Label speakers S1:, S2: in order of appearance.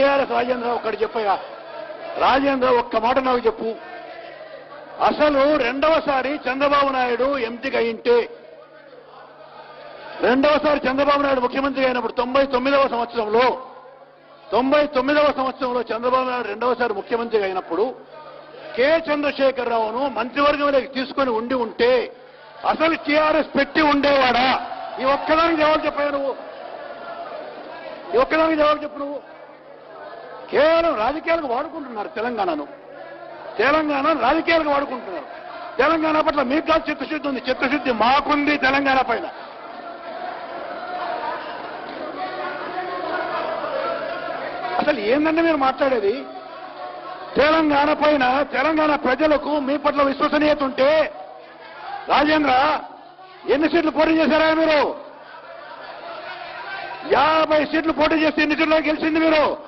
S1: TRS Rajendra ఒక్కటి చెప్పయ్యా, రాజేంద్ర ఒక్క మాట నాకు చెప్పు. అసలు రెండవసారి చంద్రబాబు నాయుడు ఎంపీగా అయింటే, రెండవసారి చంద్రబాబు నాయుడు ముఖ్యమంత్రి అయినప్పుడు 99వ సంవత్సరంలో చంద్రబాబు నాయుడు రెండవసారి ముఖ్యమంత్రి అయినప్పుడు కె చంద్రశేఖరరావును మంత్రివర్గంలోకి తీసుకొని ఉంటే అసలు టీఆర్ఎస్ పెట్టి ఉండేవాడా? ఈ ఒక్కదానికి జవాబు చెప్పావు నువ్వు. ఈ ఒక్కదానికి జవాబు చెప్పు నువ్వు. కేవలం రాజకీయాలకు వాడుకుంటున్నారు తెలంగాణ రాజకీయాలకు వాడుకుంటున్నారు. తెలంగాణ పట్ల మీకు కాదు చిత్తశుద్ధి ఉంది, చిత్తశుద్ధి మాకుంది తెలంగాణ పైన. అసలు ఏందంటే మీరు మాట్లాడేది? తెలంగాణ పైన తెలంగాణ ప్రజలకు మీ పట్ల విశ్వసనీయత ఉంటే రాజేంద్ర ఎన్ని సీట్లు పోటీ చేశారా మీరు? 50 సీట్లు పోటీ చేస్తే ఎన్ని సీట్లు గెలిచింది మీరు?